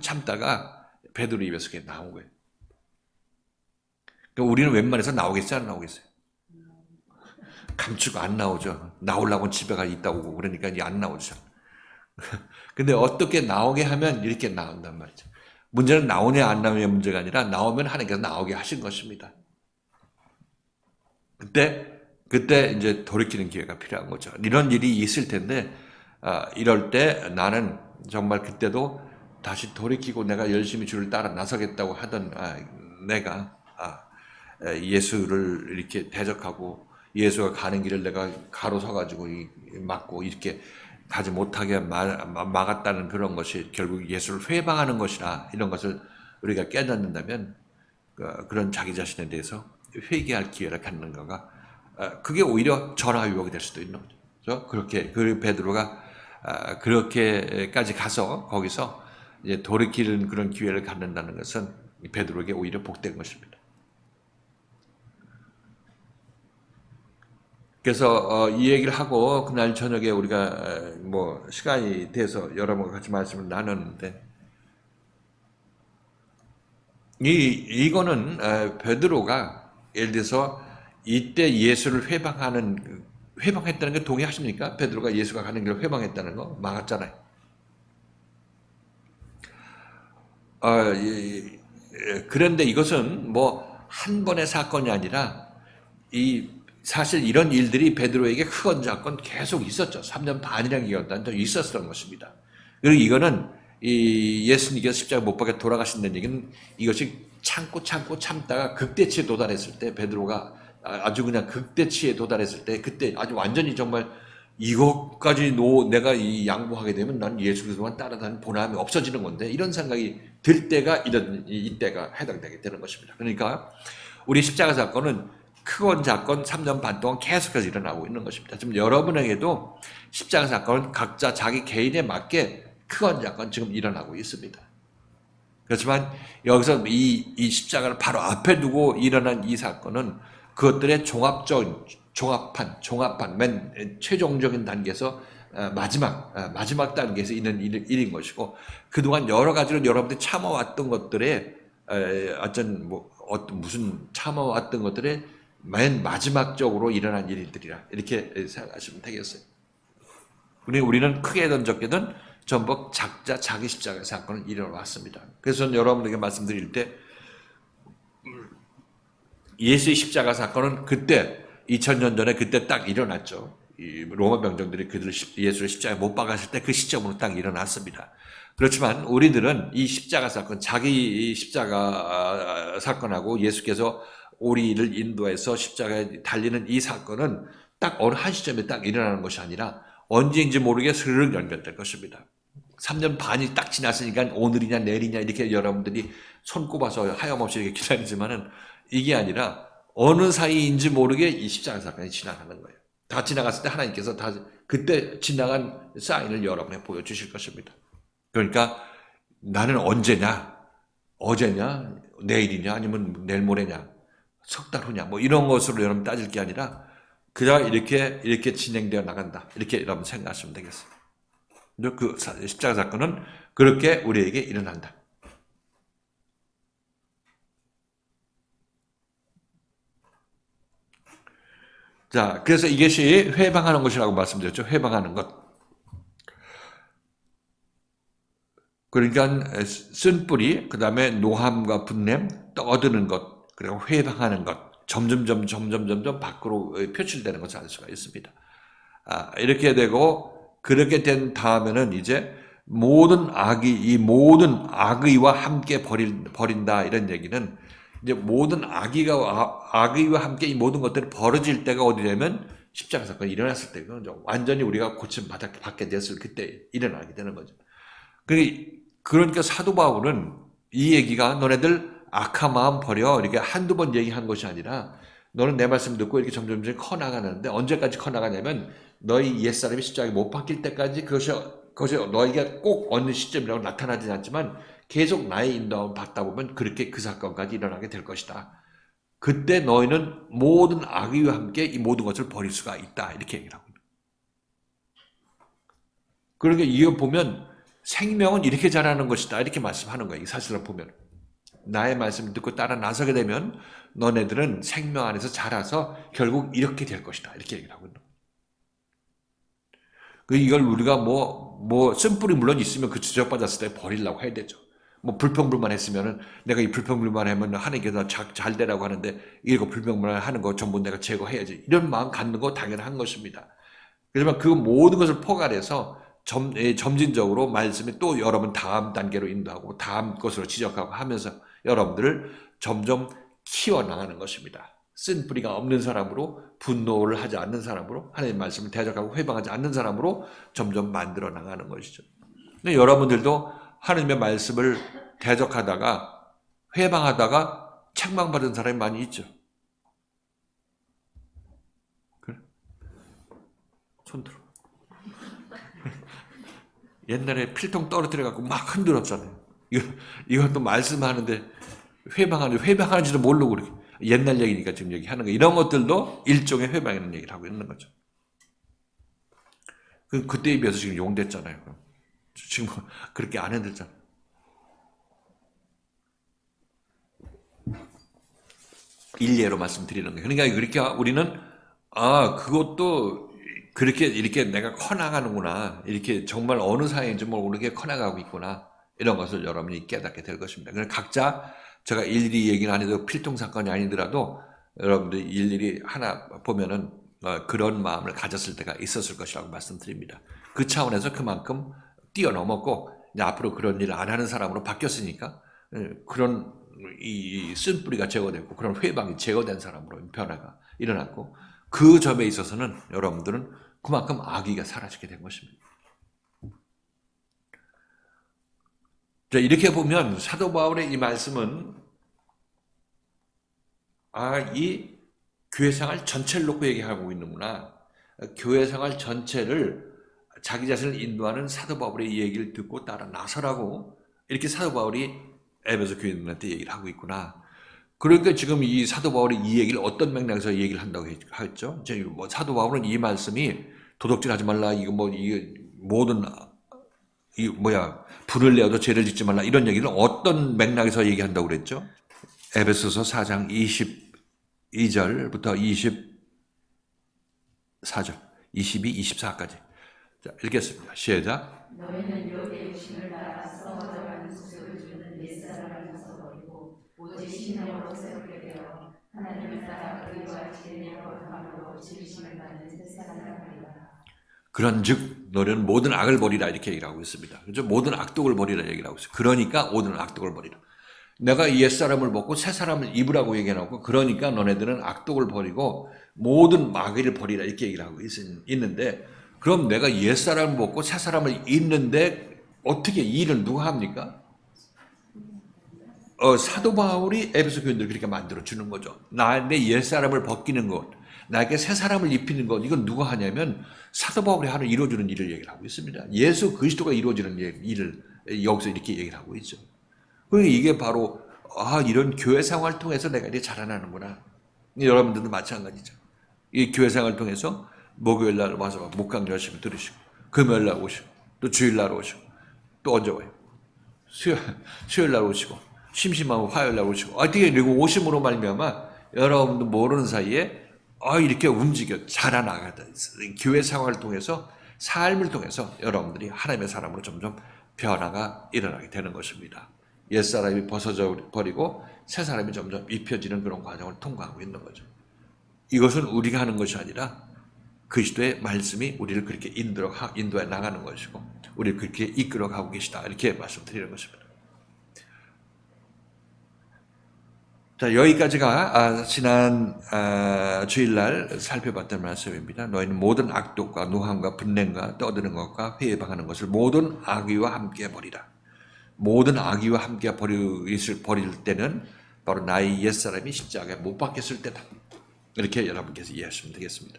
참다가 베드로 입에서 그게 나온 거예요. 그러니까 우리는 웬만해서 나오겠어요? 안 나오겠어요? 감추고 안 나오죠. 나오려고 집에 가 있다고 오고 그러니까 이게 안 나오죠. 근데 어떻게 나오게 하면 이렇게 나온단 말이죠. 문제는 나오냐 안 나오냐 문제가 아니라 나오면 하나님께서 나오게 하신 것입니다. 그때 이제 돌이키는 기회가 필요한 거죠. 이런 일이 있을 텐데 이럴 때 나는 정말 그때도 다시 돌이키고 내가 열심히 주를 따라 나서겠다고 하던 내가 예수를 이렇게 대적하고 예수가 가는 길을 내가 가로서가지고 막고 이렇게 가지 못하게 막았다는 그런 것이 결국 예수를 회방하는 것이라 이런 것을 우리가 깨닫는다면 그런 자기 자신에 대해서 회개할 기회를 갖는 거가 그게 오히려 전화위복이 될 수도 있는 거죠. 그래서 그렇게 그 베드로가 그렇게까지 가서 거기서 이제 돌이키는 그런 기회를 갖는다는 것은 베드로에게 오히려 복된 것입니다. 그래서 이 얘기를 하고 그날 저녁에 우리가 뭐 시간이 돼서 여러분과 같이 말씀을 나눴는데 이거는 베드로가 예를 들어서 이때 예수를 회방했다는 게 동의하십니까? 베드로가 예수가 가는 길을 회방했다는 거 막았잖아요. 그런데 이것은 뭐 한 번의 사건이 아니라 사실 이런 일들이 베드로에게 크건 작건 계속 있었죠. 3년 반이라는 기간 동안 있었던 것입니다. 그리고 이거는 예수님께서 십자가 못 박혀 돌아가신다는 얘기는 이것이 참다가 극대치에 도달했을 때 베드로가 아주 그냥 극대치에 도달했을 때 그때 아주 완전히 정말 이것까지 내가 양보하게 되면 난 예수 그리스도만 따라다니는 본함이 없어지는 건데 이런 생각이 들 때가 이때가 해당되게 되는 것입니다. 그러니까 우리 십자가 사건은 크건 작건 3년 반 동안 계속해서 일어나고 있는 것입니다. 지금 여러분에게도 십자가 사건은 각자 자기 개인에 맞게 크건 작건 지금 일어나고 있습니다. 그렇지만 여기서 이 십자가를 바로 앞에 두고 일어난 이 사건은 그것들의 종합판, 맨 최종적인 단계에서 마지막 단계에서 있는 일인 것이고 그동안 여러 가지로 여러분들이 참아왔던 것들의 무슨 참아왔던 것들의 맨 마지막적으로 일어난 일들이라 이렇게 생각하시면 되겠어요. 우리는 크게든 적게든 전부 각자 자기 십자가 사건은 일어났습니다. 그래서 저는 여러분에게 말씀드릴 때 예수의 십자가 사건은 그때 2000년 전에 그때 딱 일어났죠. 이 로마 병정들이 예수를 십자가에 못 박았을 때 그 시점으로 딱 일어났습니다. 그렇지만 우리들은 이 십자가 사건, 자기 십자가 사건하고 예수께서 우리를 인도해서 십자가에 달리는 이 사건은 딱 어느 한 시점에 딱 일어나는 것이 아니라 언제인지 모르게 스르륵 연결될 것입니다. 3년 반이 딱 지났으니까 오늘이냐 내일이냐 이렇게 여러분들이 손꼽아서 하염없이 이렇게 기다리지만은 이게 아니라 어느 사이인지 모르게 이 십자가 사건이 지나가는 거예요. 다 지나갔을 때 하나님께서 다 그때 지나간 사인을 여러분에 보여주실 것입니다. 그러니까 나는 언제냐, 어제냐, 내일이냐, 아니면 내일 모레냐, 석 달 후냐, 뭐 이런 것으로 여러분 따질 게 아니라 그냥 이렇게 진행되어 나간다. 이렇게 여러분 생각하시면 되겠어요. 그 십자가 사건은 그렇게 우리에게 일어난다. 자, 그래서 이것이 회방하는 것이라고 말씀드렸죠. 회방하는 것. 그러니까 쓴 뿌리, 그 다음에 노함과 분냄, 떠드는 것, 그리고 회방하는 것, 점점 밖으로 표출되는 것을 알 수가 있습니다. 이렇게 되고 그렇게 된 다음에는 이제 모든 악의와 함께 버린다 이런 얘기는 이제 모든 악의와 함께 이 모든 것들이 벌어질 때가 어디냐면 십자가 사건이 일어났을 때, 완전히 우리가 고침 받게 됐을 그때 일어나게 되는 거죠. 그러니까 사도 바울은 이 얘기가 너네들 악한 마음 버려 이렇게 한두 번 얘기한 것이 아니라 너는 내 말씀 듣고 이렇게 점점 커나가는데 언제까지 커나가냐면 너희 옛사람이 십자가에 못 박힐 때까지 그것이 너에게 꼭 어느 시점이라고 나타나지 않지만 계속 나의 인도함을 받다 보면 그렇게 그 사건까지 일어나게 될 것이다. 그때 너희는 모든 악의와 함께 이 모든 것을 버릴 수가 있다. 이렇게 얘기를 하고 있는 거예요. 그러니까 이거 보면 생명은 이렇게 자라는 것이다. 이렇게 말씀하는 거예요. 이 사실을 보면. 나의 말씀을 듣고 따라 나서게 되면 너네들은 생명 안에서 자라서 결국 이렇게 될 것이다. 이렇게 얘기를 하고 있는 거예요. 이걸 우리가 쓴뿌리 물론 있으면 그 지적받았을 때 버리려고 해야 되죠. 불평불만 했으면은 내가 이 불평불만 하면 하나님께서 잘 되라고 하는데 이거 불평불만 하는 거 전부 내가 제거해야지. 이런 마음 갖는 거 당연한 것입니다. 그렇지만 그 모든 것을 포괄해서 점진적으로 말씀이 또 여러분 다음 단계로 인도하고 다음 것으로 지적하고 하면서 여러분들을 점점 키워나가는 것입니다. 쓴 뿌리가 없는 사람으로 분노를 하지 않는 사람으로 하나님의 말씀을 대적하고 회방하지 않는 사람으로 점점 만들어 나가는 것이죠. 근데 여러분들도 하나님의 말씀을 대적하다가 회방하다가 책망받은 사람이 많이 있죠. 그래? 손 들어. 옛날에 필통 떨어뜨려갖고 막 흔들었잖아요. 이것도 말씀하는데 회방하는지도 모르고 그렇게. 옛날 얘기니까 지금 얘기하는 거. 이런 것들도 일종의 회방이라는 얘기를 하고 있는 거죠. 그때에 비해서 지금 용됐잖아요. 지금 그렇게 안 흔들잖아요. 일례로 말씀드리는 거예요. 그러니까 그렇게 우리는 그것도 그렇게 이렇게 내가 커나가는구나. 이렇게 정말 어느 사이인지 모르게 커나가고 있구나. 이런 것을 여러분이 깨닫게 될 것입니다. 그래서 각자 제가 일일이 얘기는 안 해도 필통 사건이 아니더라도 여러분들이 일일이 하나 보면은 그런 마음을 가졌을 때가 있었을 것이라고 말씀드립니다. 그 차원에서 그만큼 뛰어넘었고 이제 앞으로 그런 일을 안 하는 사람으로 바뀌었으니까 그런 이 쓴뿌리가 제거됐고 그런 회방이 제거된 사람으로 변화가 일어났고 그 점에 있어서는 여러분들은 그만큼 악의가 사라지게 된 것입니다. 자, 이렇게 보면 사도 바울의 이 말씀은 이 교회생활 전체를 놓고 얘기하고 있는구나. 교회생활 전체를 자기 자신을 인도하는 사도 바울의 이 얘기를 듣고 따라 나서라고 이렇게 사도 바울이 에베소 교인들한테 얘기를 하고 있구나. 그러니까 지금 이 사도 바울이 이 얘기를 어떤 맥락에서 얘기를 한다고 했죠? 사도 바울은 이 말씀이 도덕질하지 말라, 이게 모든 불을 내어도 죄를 짓지 말라 이런 얘기를 어떤 맥락에서 얘기한다고 그랬죠? 에베소서 4장 22절부터 24절, 22, 24까지. 자, 읽겠습니다. 시작. 너희는 육의 육신을 따라 썩어져가는 수습을 주는 옛사람을 벗어버리고 오직 신령으로 새롭게 되어 하나님을 따라 의와 진리의 거룩함으로 지으심을 받는 새 사람을 하리라. 그런즉 너는 모든 악을 버리라 이렇게 얘기를 하고 있습니다. 그렇죠? 모든 악독을 버리라 얘기를 하고 있어요. 그러니까 모든 악독을 버리라. 내가 옛사람을 벗고 새사람을 입으라고 얘기해놓고 그러니까 너네들은 악독을 버리고 모든 마귀를 버리라 이렇게 얘기를 하고 있는데 그럼 내가 옛사람을 벗고 새사람을 입는데 어떻게 이 일을 누가 합니까? 사도 바울이 에베소 교인들을 그렇게 만들어주는 거죠. 내 옛사람을 벗기는 것, 나에게 새사람을 입히는 것, 이건 누가 하냐면 사도 바울이 이루어주는 일을 얘기를 하고 있습니다. 예수 그리스도가 이루어지는 일을 여기서 이렇게 얘기를 하고 있죠. 그러니까 이게 바로 이런 교회 생활을 통해서 내가 이렇게 자라나는구나. 여러분들도 마찬가지죠. 이 교회 생활을 통해서 목요일 날 와서 목강 열심히 들으시고 금요일 날 오시고 또 주일 날 오시고 또 언제 와요? 수요일 날 오시고 심심하면 화요일 날 오시고 어떻게 그리고 오심으로 말미암아 여러분도 모르는 사이에 이렇게 움직여 자라나가다 교회 생활을 통해서 삶을 통해서 여러분들이 하나님의 사람으로 점점 변화가 일어나게 되는 것입니다. 옛사람이 벗어져 버리고 새사람이 점점 입혀지는 그런 과정을 통과하고 있는 거죠. 이것은 우리가 하는 것이 아니라 그리스도의 말씀이 우리를 그렇게 인도해 나가는 것이고 우리를 그렇게 이끌어가고 계시다 이렇게 말씀드리는 것입니다. 자, 여기까지가 지난 주일날 살펴봤던 말씀입니다. 너희는 모든 악독과 노함과 분냄과 떠드는 것과 회방하는 것을 모든 악의와 함께 버리라. 모든 악의와 함께 버릴 때는 바로 나의 옛사람이 십자가에 못 박혔을 때다. 이렇게 여러분께서 이해하시면 되겠습니다.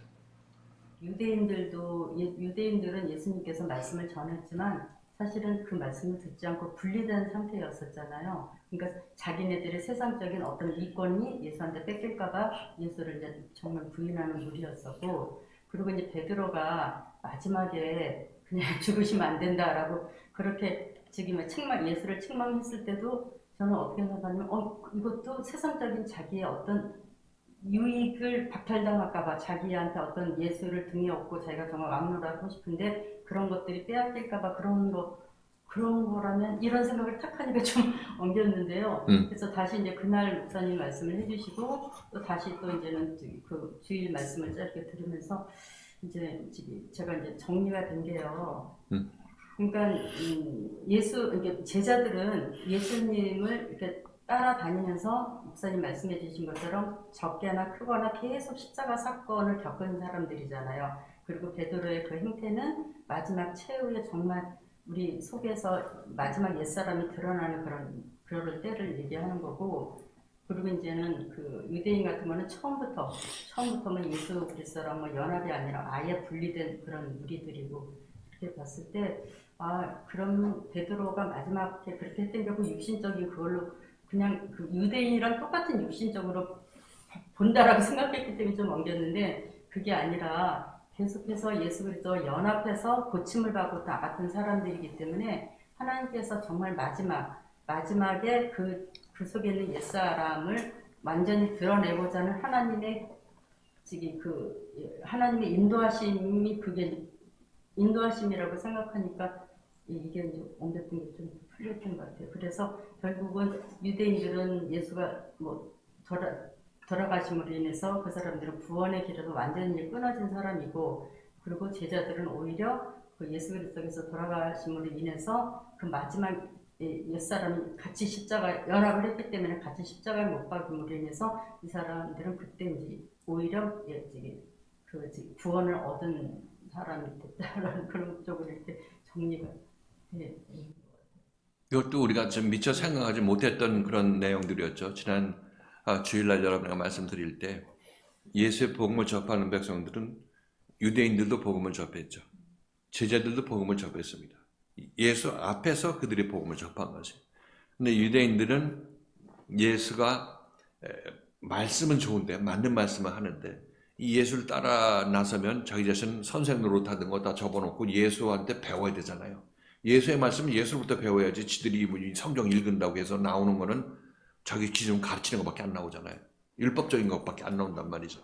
유대인들은 예수님께서 말씀을 전했지만 사실은 그 말씀을 듣지 않고 분리된 상태였었잖아요. 그러니까 자기네들의 세상적인 어떤 이권이 예수한테 뺏길까봐 예수를 이제 정말 부인하는 무리였었고, 그리고 이제 베드로가 마지막에 그냥 죽으시면 안 된다라고 그렇게 지금 예수를 책망했을 때도 저는 어떻게 생각하냐면 이것도 세상적인 자기의 어떤 유익을 박탈당할까봐, 자기한테 어떤 예수를 등에 업고 자기가 정말 왕노를 하고 싶은데 그런 것들이 빼앗길까봐 그런 거라면, 이런 생각을 탁 하니까 좀 엉겼는데요. 그래서 다시 이제 그날 목사님 말씀을 해주시고 또 다시 또 이제는 그 주일 말씀을 짧게 들으면서 이제 제가 이제 정리가 된 게요. 그러니까 이렇게 제자들은 예수님을 이렇게 따라다니면서 목사님 말씀해 주신 것처럼 적게나 크거나 계속 십자가 사건을 겪은 사람들이잖아요. 그리고 베드로의 그 행태는 마지막 최후에 정말 우리 속에서 마지막 옛사람이 드러나는 그럴 때를 얘기하는 거고, 그리고 이제는 그 유대인 같은 거는 처음부터는 예수 그리스도랑 뭐 연합이 아니라 아예 분리된 그런 무리들이고, 이렇게 봤을 때 그럼 베드로가 마지막에 그렇게 했던 게 그 육신적인 그걸로 그냥 그 유대인이랑 똑같은 육신적으로 본다라고 생각했기 때문에 좀 엉겼는데, 그게 아니라 계속해서 예수 그리스도 연합해서 고침을 받고 나갔던 사람들이기 때문에 하나님께서 정말 마지막에 그 속에 있는 옛사람을 완전히 드러내고자 하는 하나님의 인도하심이, 그게 인도하심이라고 생각하니까 이게 이제 옮겼던 게 좀 풀렸던 것 같아요. 그래서 결국은 유대인들은 예수가 돌아가심으로 인해서 그 사람들은 구원의 길에서 완전히 끊어진 사람이고, 그리고 제자들은 오히려 그 예수 그리스도께서 돌아가심으로 인해서 그 마지막 옛사람이 같이 연합을 했기 때문에 같이 십자가에 못 박음으로 인해서 이 사람들은 그때 이제 오히려 구원을 얻은 사람이 됐다라는 그런 쪽으로 이렇게 정리가 돼. 이것도 우리가 좀 미처 생각하지 못했던 그런 내용들이었죠. 지난 주일날 여러분과 말씀드릴 때 예수의 복음을 접하는 백성들은 유대인들도 복음을 접했죠. 제자들도 복음을 접했습니다. 예수 앞에서 그들이 복음을 접한 거죠. 근데 유대인들은 예수가 말씀은 좋은데, 맞는 말씀을 하는데, 이 예수를 따라 나서면 자기 자신 선생 노릇하던 거 다 접어놓고 예수한테 배워야 되잖아요. 예수의 말씀은 예수로부터 배워야지, 지들이 성경 읽은다고 해서 나오는 거는 자기 기준 가르치는 것밖에 안 나오잖아요. 율법적인 것밖에 안 나온단 말이죠.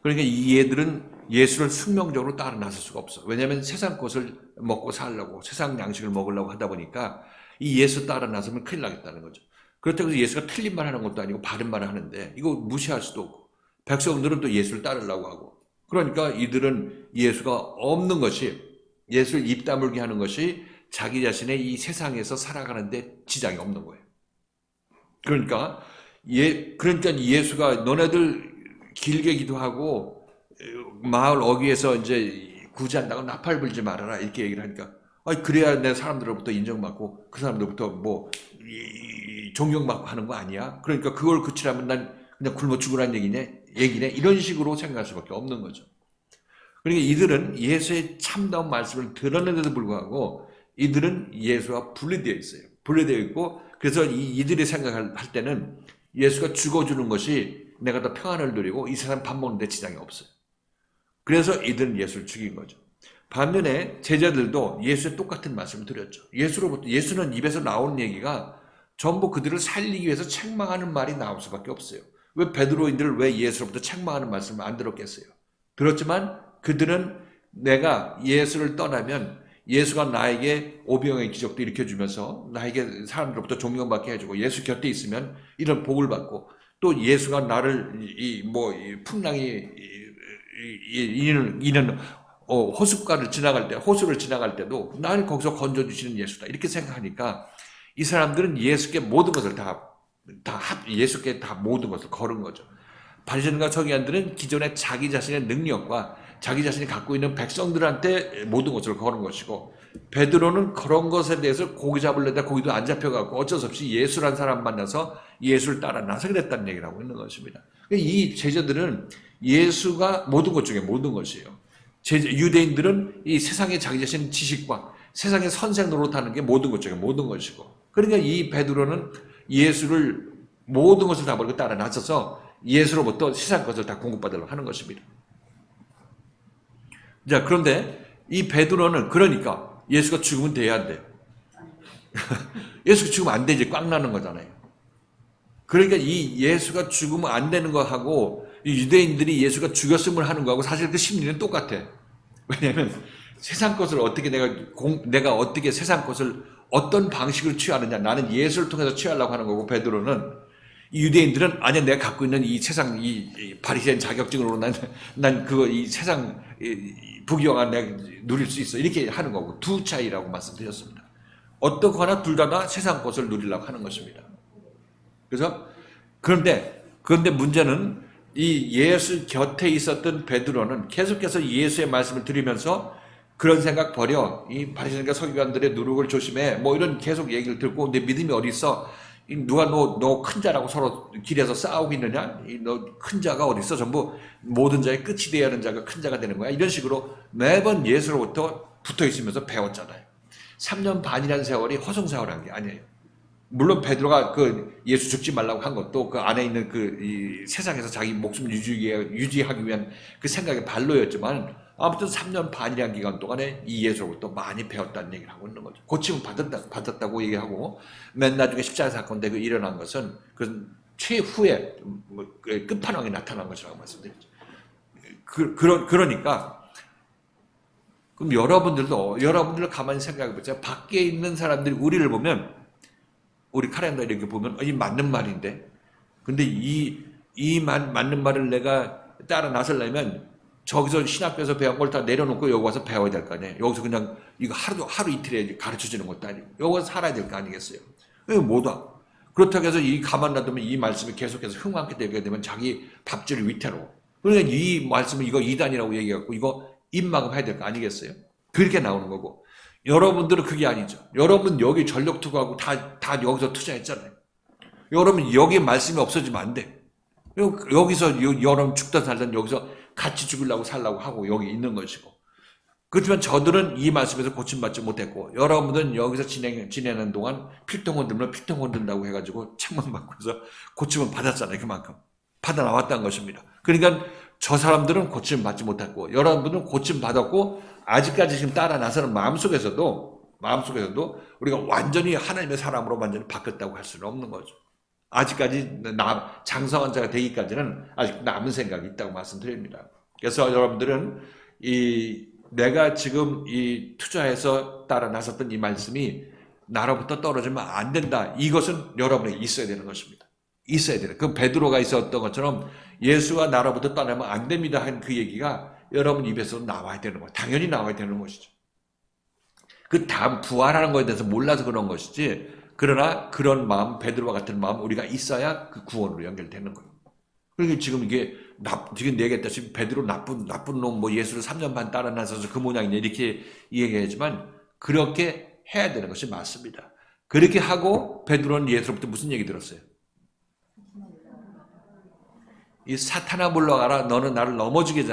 그러니까 이 얘들은 예수를 숙명적으로 따라 나설 수가 없어. 왜냐하면 세상 것을 먹고 살려고, 세상 양식을 먹으려고 하다 보니까 이 예수 따라 나서면 큰일 나겠다는 거죠. 그렇다고 해서 예수가 틀린 말 하는 것도 아니고 바른 말을 하는데 이거 무시할 수도 없고, 백성들은 또 예수를 따르려고 하고, 그러니까 이들은 예수가 없는 것이, 예수를 입 다물게 하는 것이 자기 자신의 이 세상에서 살아가는데 지장이 없는 거예요. 그러니까 예수가 너네들 길게 기도하고 마을 어귀에서 이제 구제한다고 나팔 불지 말아라 이렇게 얘기를 하니까, 그래야 내 사람들로부터 인정받고 그 사람들로부터 존경받고 하는 거 아니야? 그러니까 그걸 그치려면 난 그냥 굶어 죽으라는 얘기네 이런 식으로 생각할 수밖에 없는 거죠. 그러니까 이들은 예수의 참다운 말씀을 들었는데도 불구하고 이들은 예수와 분리되어 있어요. 분리되어 있고, 그래서 이들이 생각할 때는 예수가 죽어주는 것이 내가 더 평안을 누리고 이 세상 밥 먹는데 지장이 없어요. 그래서 이들은 예수를 죽인 거죠. 반면에 제자들도 예수의 똑같은 말씀을 드렸죠. 예수는 입에서 나오는 얘기가 전부 그들을 살리기 위해서 책망하는 말이 나올 수밖에 없어요. 왜 베드로인들을 왜 예수로부터 책망하는 말씀을 안 들었겠어요? 들었지만 그들은 내가 예수를 떠나면 예수가 나에게 오병의 기적도 일으켜주면서 나에게 사람들로부터 존경받게 해주고, 예수 곁에 있으면 이런 복을 받고, 또 예수가 나를 풍랑이 이는 호수를 지나갈 때도 나를 거기서 건져주시는 예수다 이렇게 생각하니까 이 사람들은 예수께 모든 것을 다 예수께 다 모든 것을 걸은 거죠. 바리새인과 서기관들은 기존에 자기 자신의 능력과 자기 자신이 갖고 있는 백성들한테 모든 것을 걸은 것이고, 베드로는 그런 것에 대해서 고기 잡으려다 고기도 안 잡혀갖고 어쩔 수 없이 예수란 사람 만나서 예수를 따라 나서게 됐다는 얘기를 하고 있는 것입니다. 이 제자들은 예수가 모든 것 중에 모든 것이에요. 유대인들은 이 세상의 자기 자신의 지식과 세상의 선생 노릇하는 게 모든 것 중에 모든 것이고, 그러니까 이 베드로는 예수를 모든 것을 다 버리고 따라 나서서 예수로부터 세상 것을 다 공급받으려고 하는 것입니다. 자, 그런데 이 베드로는 그러니까 예수가 죽으면 돼야 안 돼요. 예수가 죽으면 안 되지, 꽉 나는 거잖아요. 그러니까 이 예수가 죽으면 안 되는 거하고 유대인들이 예수가 죽였음을 하는 거하고 사실 그 심리는 똑같아. 왜냐하면 세상 것을 어떻게 내가 어떻게 세상 것을 어떤 방식으로 취하느냐, 나는 예수를 통해서 취하려고 하는 거고, 베드로는 이 유대인들은 아니야, 내가 갖고 있는 이 세상 이 바리새인 자격증으로 난 그거 이 세상 부귀영화 내가 누릴 수 있어, 이렇게 하는 거고, 두 차이라고 말씀드렸습니다. 어떻거나 둘 다 세상 것을 누리려고 하는 것입니다. 그래서 그런데 문제는 이 예수 곁에 있었던 베드로는 계속해서 예수의 말씀을 들으면서 그런 생각 버려, 이 바리새인과 서기관들의 누룩을 조심해, 뭐 이런 계속 얘기를 듣고, 내 믿음이 어디 있어? 누가 너 큰 자라고 서로 길에서 싸우고 있느냐? 너 큰 자가 어디 있어? 전부 모든 자의 끝이 되어야 하는 자가 큰 자가 되는 거야. 이런 식으로 매번 예수로부터 붙어 있으면서 배웠잖아요. 3년 반이라는 세월이 허송세월한 게 아니에요. 물론 베드로가 그 예수 죽지 말라고 한 것도 그 안에 있는 이 세상에서 자기 목숨 유지하기 위한 그 생각의 발로였지만, 아무튼 3년 반이라는 기간 동안에 이 예수로부터 많이 배웠다는 얘기를 하고 있는 거죠. 고침을 받았다고 얘기하고, 맨 나중에 십자가 사건 되고 일어난 것은 그 최후의 끝판왕이 나타난 것이라고 말씀드렸죠. 그러니까 그럼 여러분들도 가만히 생각해 보세요. 밖에 있는 사람들이 우리를 보면, 우리 카렌더 이렇게 보면 이 맞는 말인데, 근데 이 맞는 말을 내가 따라 나서려면 저기서 신학교에서 배운 걸 다 내려놓고 여기 와서 배워야 될 거 아니에요. 여기서 그냥 이거 하루 이틀에 가르쳐 주는 것도 아니고 여기 와서 살아야 될 거 아니겠어요. 왜 못 와? 그렇다고 해서 가만 놔두면 이 말씀이 계속해서 흥황케 되게 되면 자기 밥줄이 위태로워. 그러니까 이 말씀을 이거 이단이라고 얘기해갖고 이거 입막음해야 될 거 아니겠어요. 그렇게 나오는 거고, 여러분들은 그게 아니죠. 여러분 여기 전력 투구하고 다 여기서 투자했잖아요. 여러분 여기 말씀이 없어지면 안 돼. 여기서 여러분 죽다 살던 여기서 같이 죽으려고 살라고 하고 여기 있는 것이고, 그렇지만 저들은 이 말씀에서 고침받지 못했고, 여러분들은 여기서 지내는 동안 필통 흔들면 필통 흔든다고 해가지고 책망 받고 해서 고침을 받았잖아요. 그만큼 받아 나왔다는 것입니다. 그러니까 저 사람들은 고침 받지 못했고, 여러분들은 고침 받았고, 아직까지 지금 따라 나서는 마음속에서도 우리가 완전히 하나님의 사람으로 완전히 바뀌었다고 할 수는 없는 거죠. 아직까지 장성한 자가 되기까지는 아직 남은 생각이 있다고 말씀드립니다. 그래서 여러분들은 내가 지금 투자해서 따라 나섰던 이 말씀이 나로부터 떨어지면 안 된다. 이것은 여러분에게 있어야 되는 것입니다. 있어야 되는. 그 베드로가 있었던 것처럼 예수가 나로부터 떠나면 안 됩니다 한 그 얘기가 여러분 입에서 나와야 되는 거예요. 당연히 나와야 되는 것이죠. 그 다음 부활하는 것에 대해서 몰라서 그런 것이지, 그러나 그런 마음, 베드로와 같은 마음 우리가 있어야 그 구원으로 연결되는 거예요. 그러니까 지금 이게 지금 얘기했다시피 베드로 나쁜 놈, 뭐 예수를 3년 반 따라 나서서 그 모양이냐 이렇게 얘기하지만 그렇게 해야 되는 것이 맞습니다. 그렇게 하고 베드로는 예수로부터 무슨 얘기 들었어요? 이 사탄아 물러가라, 너는 나를 넘어지게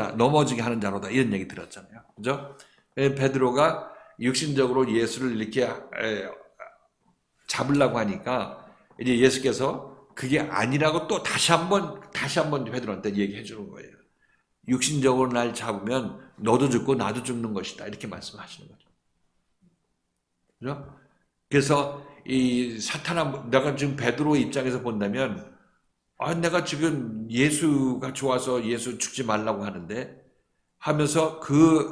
하는 자로다, 이런 얘기 들었잖아요. 그죠? 베드로가 육신적으로 예수를 이렇게 잡으려고 하니까 이제 예수께서 그게 아니라고 또 다시 한번 베드로한테 얘기해 주는 거예요. 육신적으로 날 잡으면 너도 죽고 나도 죽는 것이다, 이렇게 말씀하시는 거죠. 그죠? 그래서 이 사탄아, 내가 지금 베드로 입장에서 본다면, 내가 지금 예수가 좋아서 예수 죽지 말라고 하는데 하면서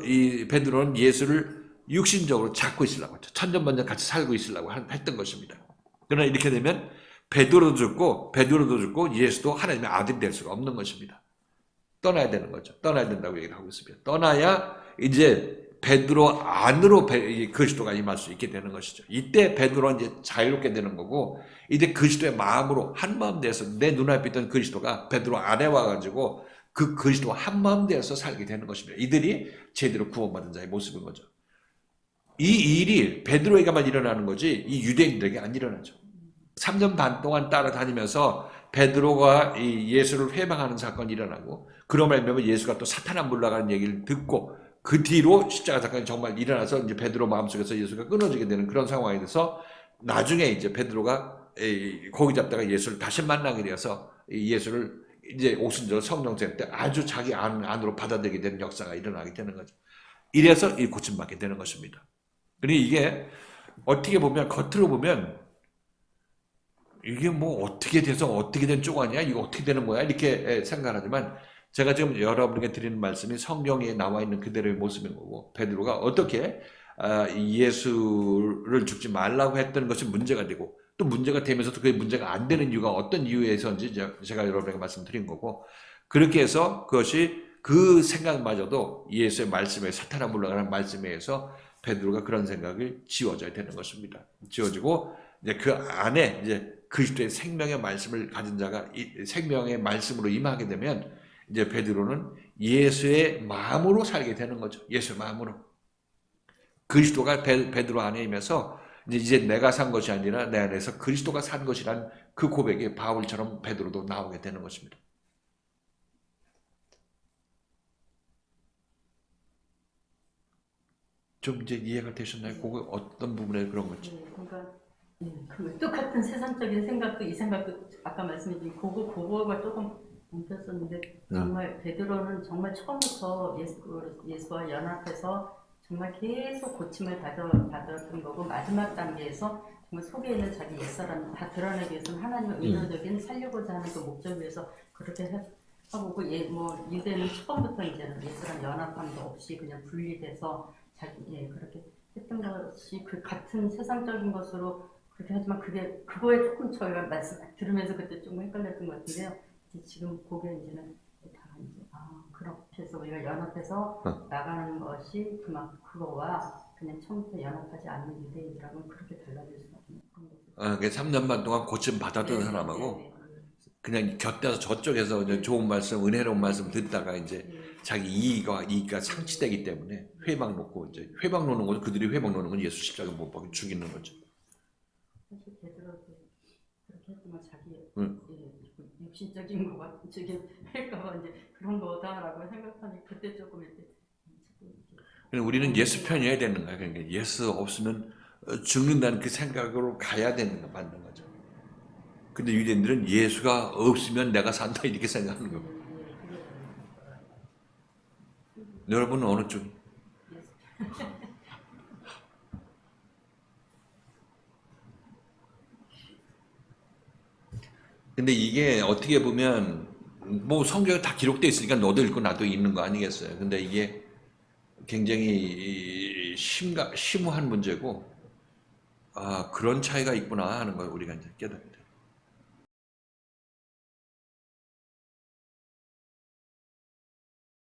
이 베드로는 예수를 육신적으로 잡고 있으려고 했죠. 천년만년 같이 살고 있으려고 했던 것입니다. 그러나 이렇게 되면 베드로도 죽고 예수도 하나님의 아들이 될 수가 없는 것입니다. 떠나야 되는 거죠. 떠나야 된다고 얘기를 하고 있습니다. 떠나야 이제 베드로 안으로 그리스도가 임할 수 있게 되는 것이죠. 이때 베드로는 이제 자유롭게 되는 거고, 이제 그리스도의 마음으로 한 마음 되어서 내 눈앞에 있던 그리스도가 베드로 안에 와가지고 그 그리스도와 한 마음 되어서 살게 되는 것입니다. 이들이 제대로 구원받은 자의 모습인 거죠. 이 일이 베드로에게만 일어나는 거지 이 유대인들에게 안 일어나죠. 3년 반 동안 따라다니면서 베드로가 이 예수를 회방하는 사건이 일어나고, 그로 말미암아 예수가 또 사탄아 물러가는 얘기를 듣고, 그 뒤로 십자가 사건이 정말 일어나서 이제 베드로 마음속에서 예수가 끊어지게 되는 그런 상황이 돼서, 나중에 이제 베드로가 고기 잡다가 예수를 다시 만나게 되어서 예수를 이제 오순절 성령세 때 아주 자기 안으로 받아들이게 되는 역사가 일어나게 되는 거죠. 이래서 이 고침받게 되는 것입니다. 그러니 이게 어떻게 보면, 겉으로 보면 이게 뭐 어떻게 돼서 어떻게 된 쪼가냐, 이거 어떻게 되는 거야, 이렇게 생각하지만, 제가 지금 여러분에게 드리는 말씀이 성경에 나와 있는 그대로의 모습인 거고, 베드로가 어떻게 예수를 죽지 말라고 했던 것이 문제가 되고, 또 문제가 되면서도 그게 문제가 안 되는 이유가 어떤 이유에서인지 제가 여러분에게 말씀드린 거고, 그렇게 해서 그것이 그 생각마저도 예수의 말씀에, 사탄아 물러가는 말씀에 의해서 베드로가 그런 생각을 지워져야 되는 것입니다. 지워지고 이제 그 안에 이제 그리스도의 생명의 말씀을 가진 자가 이 생명의 말씀으로 임하게 되면, 이제 베드로는 예수의 마음으로 살게 되는 거죠. 예수의 마음으로. 그리스도가 베드로 안에 임해서 이제 내가 산 것이 아니라 내 안에서 그리스도가 산 것이란 그 고백이 바울처럼 베드로도 나오게 되는 것입니다. 좀 이제 이해가 되셨나요? 그거 어떤 부분에 그런 거죠? 네, 그러니까 그 똑같은 세상적인 생각도 이 생각도 아까 말씀드린 그거가 조금 뭉쳤었는데, 정말 베드로는 정말 처음부터 예수와 연합해서 정말 계속 고침을 받았던 거고, 마지막 단계에서 정말 속에 있는 자기 옛사람 다 드러내기 위해서는 하나님의 의도적인 살려고자 하는 그 목적을 위해서 그렇게 하고, 뭐 유대는 처음부터 이제는 옛사람 연합함도 없이 그냥 분리돼서 그렇게 했던 것이 그 같은 세상적인 것으로 그렇게 하지만 그거에 조금 저희가 말씀 들으면서 그때 좀 헷갈렸던 것 같은데요. 지금 그게 이제는 다 이제 그렇게 해서 우리가 연합해서 나가는 것이 그거와 그냥 처음부터 연합하지 않는 유대인들하고는 그렇게 달라질 수가 없는 그런 거죠. 3년 반 동안 고침 받았던 사람하고 그냥 곁에서 저쪽에서 이제 좋은 말씀, 은혜로운 말씀 듣다가 이제 자기 이익과 상치되기 때문에 회방 놓고 이제 회방 놓는 거죠. 그들이 회방 놓는 건 예수 십자가 못 박혀 죽이는 거죠. 사실 베드로도 그렇게 했지만 자기 육신적인 거가 저기 할까봐 이제 그런 거다라고 생각하니 그때 조금 이렇게. 우리는 예수 편이어야 되는 거야. 그러니까 예수 없으면 죽는다는 그 생각으로 가야 되는 거 맞는 거죠. 근데 유대인들은 예수가 없으면 내가 산다 이렇게 생각하는 거고. 여러분은 어느 쪽? 근데 이게 어떻게 보면 뭐 성경에 다 기록되어 있으니까 너도 읽고 나도 읽는 거 아니겠어요. 근데 이게 굉장히 심오한 문제고, 그런 차이가 있구나 하는 걸 우리가 이제 깨닫게 돼요.